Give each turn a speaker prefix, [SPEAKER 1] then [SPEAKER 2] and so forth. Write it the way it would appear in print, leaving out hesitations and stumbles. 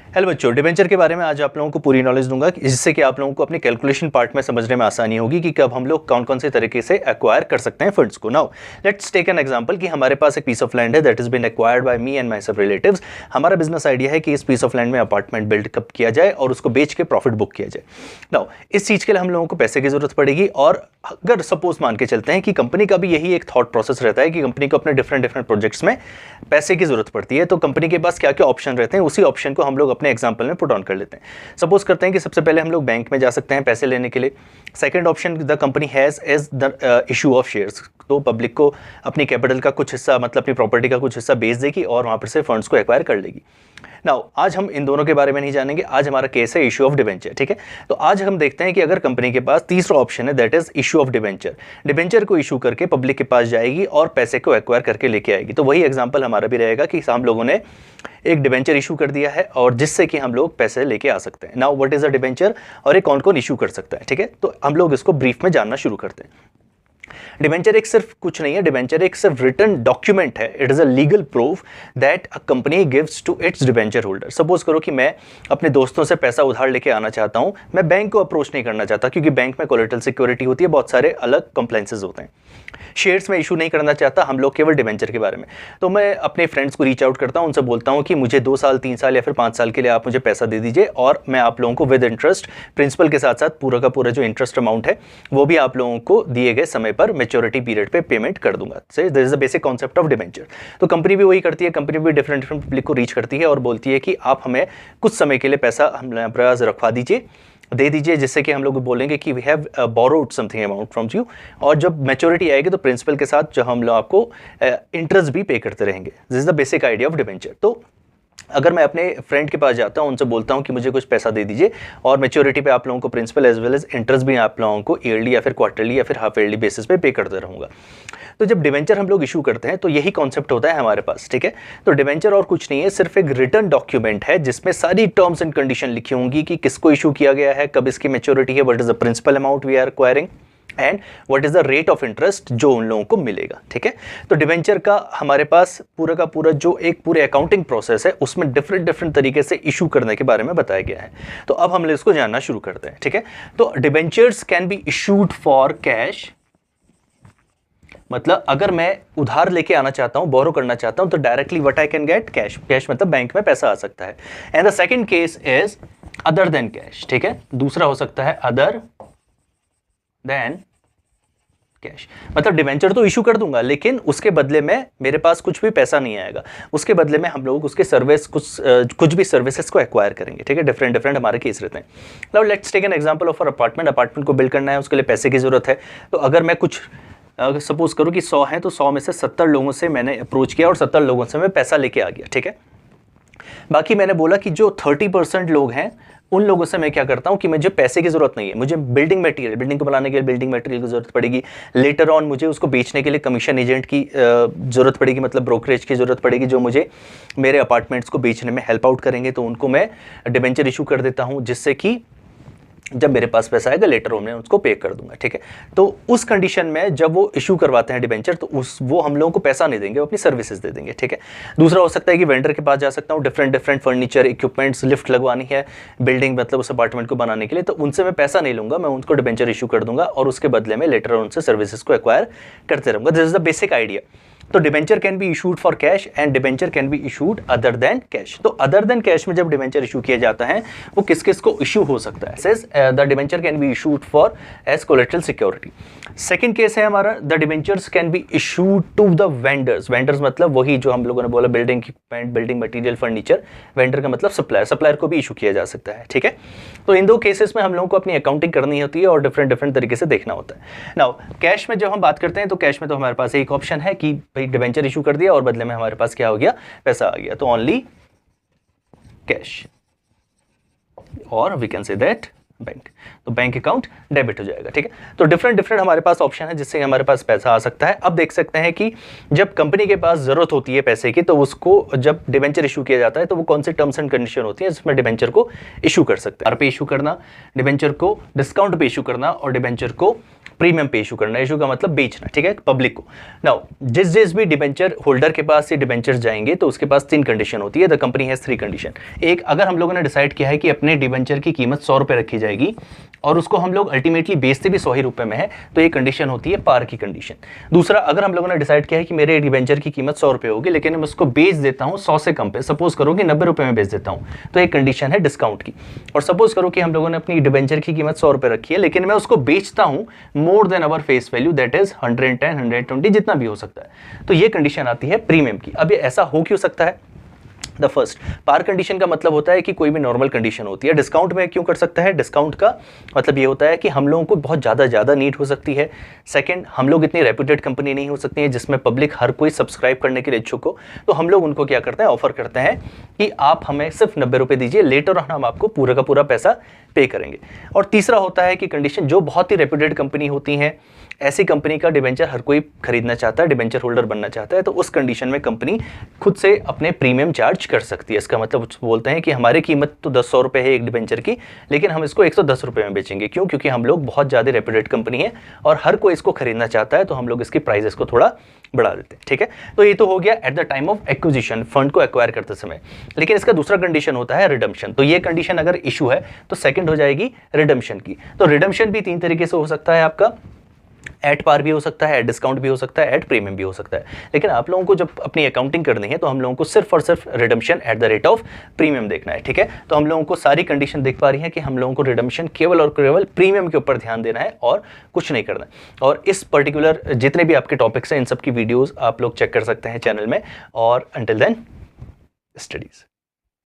[SPEAKER 1] Hello बच्चों, debenture के बारे में आज आप लोगों को पूरी नॉलेज दूंगा जिससे कि आप लोगों को अपने कैलकुलेशन पार्ट में समझने में आसानी होगी कि कब हम लोग कौन कौन से तरीके से एक्वायर कर सकते हैं फंड्स को। Now let's take an example कि हमारे पास एक पीस ऑफ लैंड है that is been acquired by me and my सब रिलेटिव्स। हमारा बिजनेस आइडिया है कि इस पीस ऑफ लैंड में अपार्टमेंट बिल्ड कब किया जाए और उसको बेच के प्रॉफिट बुक किया जाए। नाउ इस चीज़ के लिए हम लोगों को पैसे की जरूरत पड़ेगी और अगर सपोज मान के चलते हैं कि कंपनी का भी यही एक थॉट प्रोसेस रहता है कि कंपनी को अपने डिफरेंट प्रोजेक्ट्स में पैसे की जरूरत पड़ती है, तो कंपनी के पास क्या क्या ऑप्शन रहते हैं उसी ऑप्शन को हम लोग अपने एग्जांपल में पुट ऑन कर लेते हैं। सपोज करते हैं कि सबसे पहले हम लोग बैंक में जा सकते हैं पैसे लेने के लिए। Second option the company has is the issue of shares, तो पब्लिक को अपनी कैपिटल का कुछ हिस्सा मतलब अपनी प्रॉपर्टी का कुछ हिस्सा बेच देगी और वहां पर से फंड्स को एक्वायर कर लेगी। नाउ आज हम इन दोनों के बारे में नहीं जानेंगे, आज हमारा केस है इशू ऑफ डिबेंचर। ठीक है, तो आज हम देखते हैं कि अगर कंपनी के पास तीसरा ऑप्शन है that is issue of debenture. Debenture को इशू करके पब्लिक के पास जाएगी और पैसे को एक्वायर करके लेके आएगी। तो वही एग्जांपल हमारा भी रहेगा कि हम लोगों ने एक डिबेंचर इशू कर दिया है और जिससे कि हम लोग पैसे लेके आ सकते हैं। Now what is a debenture और ये कौन कौन इशू कर सकता है। ठीक है, तो हम लोग इसको ब्रीफ में जानना शुरू करते हैं। डिबेंचर एक सिर्फ कुछ नहीं है, डिबेंचर एक सिर्फ रिटन डॉक्यूमेंट है। It is a legal proof that a company gives to its debenture holder. Suppose करो कि मैं अपने दोस्तों से पैसा उधार लेके आना चाहता हूं, मैं बैंक को अप्रोच नहीं करना चाहता क्योंकि बैंक में कोलेटरल सिक्योरिटी होती है, बहुत सारे अलग कंप्लायंसेस होते हैं। शेयर्स में इशू नहीं करना चाहता, हम लोग केवल डिबेंचर के बारे में। तो मैं अपने फ्रेंड्स को रीच आउट करता हूं, उनसे बोलता हूं कि मुझे 2 साल 3 साल या फिर 5 साल के लिए आप मुझे पैसा दे दीजिए और मैं आप लोगों को विद इंटरेस्ट प्रिंसिपल के साथ साथ पूरा का पूरा जो इंटरेस्ट अमाउंट है वो भी आप लोगों को दिए गए समय पर मेच्योरिटी पीरियड पे पेमेंट कर दूंगा। This is the basic concept of debenture. तो कंपनी भी वही करती है, कंपनी भी डिफरेंट पब्लिक को रीच करती है और बोलती है कि आप हमें कुछ समय के लिए पैसा हम पास रखवा दीजिए, दे दीजिए, जिससे कि हम लोग बोलेंगे कि we have borrowed something amount from you, और जब मैच्योरिटी आएगी तो प्रिंसिपल के साथ जो हम लोग आपको इंटरेस्ट भी पे करते रहेंगे। This is the basic idea of debenture. तो अगर मैं अपने फ्रेंड के पास जाता हूं, उनसे बोलता हूं कि मुझे कुछ पैसा दे दीजिए और मैच्योरिटी पे आप लोगों को principal as well as interest भी आप लोगों को ईयरली या फिर क्वार्टरली या फिर हाफ ईयरली बेसिस पे पे करते रहूंगा। तो जब डिबेंचर हम लोग इशू करते हैं तो यही कॉन्सेप्ट होता है हमारे पास। ठीक है, तो डिबेंचर और कुछ नहीं है, सिर्फ एक रिटन डॉक्यूमेंट है जिसमें सारी टर्म्स एंड कंडीशन लिखी होंगी कि किसको इशू किया गया है, कब इसकी मैच्योरिटी है, what is the principal amount we are acquiring and what is the rate of interest जो उन लोगों को मिलेगा। ठीक है, तो डिबेंचर का हमारे पास पूरा का पूरा जो एक पूरे अकाउंटिंग प्रोसेस है उसमें डिफरेंट तरीके से इशू करने के बारे में बताया गया है। तो अब हम इसको जानना शुरू करते हैं। ठीक है, तो debentures can be issued for cash, मतलब अगर मैं उधार लेके आना चाहता हूं, बोरो करना चाहता हूं, तो directly what I can get cash. Cash मतलब बैंक में पैसा आ सकता है। And the second case is other than cash. ठीक है, दूसरा हो सकता है अदर देन कैश, मतलब डिबेंचर तो इशू कर दूंगा लेकिन उसके बदले में मेरे पास कुछ भी पैसा नहीं आएगा, उसके बदले में हम लोग उसके सर्विस कुछ भी सर्विसेज को एक्वायर करेंगे। ठीक है, डिफरेंट हमारे केस रहते हैं। Now let's take an example of apartment को बिल्ड करना है, उसके लिए पैसे की जरूरत है। तो अगर मैं कुछ सपोज करूँ कि 100 है तो 100 में से 70 लोगों से मैंने अप्रोच किया और 70 लोगों से मैं पैसा लेके आ गया। ठीक है, बाकी मैंने बोला कि जो 30% लोग हैं उन लोगों से मैं क्या करता हूं कि मुझे पैसे की जरूरत नहीं है, मुझे बिल्डिंग को बनाने के लिए बिल्डिंग मटेरियल की जरूरत पड़ेगी, लेटर ऑन मुझे उसको बेचने के लिए कमीशन एजेंट की जरूरत पड़ेगी, मतलब ब्रोकरेज की जरूरत पड़ेगी जो मुझे मेरे अपार्टमेंट्स को बेचने में हेल्प आउट करेंगे। तो उनको मैं डिबेंचर इशू कर देता हूं जिससे कि जब मेरे पास पैसा आएगा लेटर ऑन मैं उसको पे कर दूंगा। ठीक है, तो उस कंडीशन में जब वो इशू करवाते हैं डिबेंचर तो वो हम लोगों को पैसा नहीं देंगे, वो अपनी सर्विसेज दे देंगे। ठीक है, दूसरा हो सकता है कि वेंडर के पास जा सकता हूँ, डिफरेंट फर्नीचर इक्विपमेंट्स लिफ्ट लगवानी है बिल्डिंग मतलब उस अपार्टमेंट को बनाने के लिए, तो उनसे मैं पैसा नहीं लूंगा, मैं उनको डिबेंचर इशू कर दूंगा और उसके बदले में लेटर ऑन उनसे सर्विसेज को एक्वायर करते रहूंगा। This is the basic idea. तो debenture can be issued for cash and debenture can be issued other than cash. तो अदर देन कैश में जब डिबेंचर इशू किया जाता है वो किस किस को इशू हो सकता है। Says the debenture can be issued for as collateral security. Second case है हमारा the debentures can be issued to the vendors. Vendors मतलब वही जो हम लोगों ने बोला building equipment, building material, furniture. Vendor का मतलब सप्लायर को भी इशू किया जा सकता है। ठीक है, तो इन दो केसेस में हम लोगों को अपनी अकाउंटिंग करनी होती है और डिफरेंट तरीके से देखना होता है। नाउ कैश में जब हम बात करते हैं तो कैश में तो हमारे पास एक ऑप्शन है कि भाई डिबेंचर इशू कर दिया और बदले में हमारे पास क्या हो गया, पैसा आ गया, तो ओनली कैश और we can say that bank. तो बैंक अकाउंट डेबिट हो जाएगा। ठीक है, तो डिफरेंट हमारे पास ऑप्शन है जिससे हमारे पास पैसा आ सकता है। अब देख सकते हैं कि जब कंपनी के पास जरूरत होती है पैसे की तो उसको जब डिबेंचर इशू किया जाता है तो वो कौन से टर्म्स एंड कंडीशन होती है जिसमें डिबेंचर को इशू कर सकते हैं। पे इशू करना, डिबेंचर को डिस्काउंट पे इशू करना और डिबेंचर को प्रीमियम पे इशू करना, इशू का मतलब बेचना, ठीक है, पब्लिक को। नाउ जिस भी डिबेंचर होल्डर के पास ये डिबेंचर्स जाएंगे तो उसके पास 3 कंडीशन होती है। The company has 3 condition. एक, अगर हम लोगों ने डिसाइड किया है कि अपने डिबेंचर की कीमत 100 रुपये रखी जाएगी और उसको हम लोग अल्टीमेटली बेचते भी 100 ही रुपये में है, तो ये कंडीशन होती है पार की कंडीशन। दूसरा, अगर हम लोगों ने डिसाइड किया है कि मेरे डिबेंचर की कीमत 100 रुपये होगी लेकिन मैं उसको बेच देता हूँ 100 से कम पे, सपोज करो कि 90 रुपये में बेच देता हूँ, तो एक कंडीशन है डिस्काउंट की। और सपोज करो कि हम लोगों ने अपनी डिबेंचर की कीमत 100 रुपये रखी है लेकिन मैं उसको बेचता हूँ more than our face value, that is 110, 120, जितना भी हो सकता है, तो ये कंडीशन आती है प्रीमियम की। अब ये ऐसा हो क्यों सकता है? द फर्स्ट, पार कंडीशन का मतलब होता है कि कोई भी नॉर्मल कंडीशन होती है। डिस्काउंट में क्यों कर सकता है? डिस्काउंट का मतलब ये होता है कि हम लोगों को बहुत ज़्यादा नीड हो सकती है। सेकंड, हम लोग इतनी रेप्यूटेड कंपनी नहीं हो सकती है जिसमें पब्लिक हर कोई सब्सक्राइब करने के लिए इच्छुक हो, तो हम लोग उनको क्या करते हैं, ऑफर करते हैं कि आप हमें सिर्फ 90 रुपये दीजिए, लेटर हम आपको पूरा का पूरा पैसा पे करेंगे। और तीसरा होता है कि कंडीशन जो बहुत ही रेप्यूटेड कंपनी होती है, ऐसी कंपनी का डिबेंचर हर कोई खरीदना चाहता है, डिबेंचर होल्डर बनना चाहता है, तो उस कंडीशन में कंपनी खुद से अपने प्रीमियम चार्ज कर सकती है। इसका मतलब बोलते हैं कि हमारी कीमत तो 100 रुपये है एक डिबेंचर की, लेकिन हम इसको 110 रुपये में बेचेंगे। क्यों? क्योंकि हम लोग बहुत ज़्यादा रेप्यूटेड कंपनी है और हर कोई इसको खरीदना चाहता है, तो हम लोग इसकी प्राइसेस को थोड़ा बढ़ा देते हैं, ठीक है। तो ये तो हो गया at the time of acquisition, fund को एक्वायर करते समय। लेकिन इसका दूसरा कंडीशन होता है रिडम्पशन। तो ये कंडीशन अगर इशू है तो सेकंड हो जाएगी रिडम्पशन की। तो रिडम्पशन भी 3 तरीके से हो सकता है आपका, एट पार भी हो सकता है, एट डिस्काउंट भी हो सकता है, एट प्रीमियम भी हो सकता है। लेकिन आप लोगों को जब अपनी अकाउंटिंग करनी है तो हम लोगों को सिर्फ और सिर्फ redemption at the rate of premium देखना है, ठीक है। तो हम लोगों को सारी कंडीशन देख पा रही है कि हम लोगों को रिडम्पशन केवल और केवल प्रीमियम के ऊपर ध्यान देना है और कुछ नहीं करना है। और इस पर्टिकुलर जितने भी आपके टॉपिक्स हैं इन सब की वीडियोज़ आप लोग चेक कर सकते हैं चैनल में। और अंटिल देन, स्टडीज़।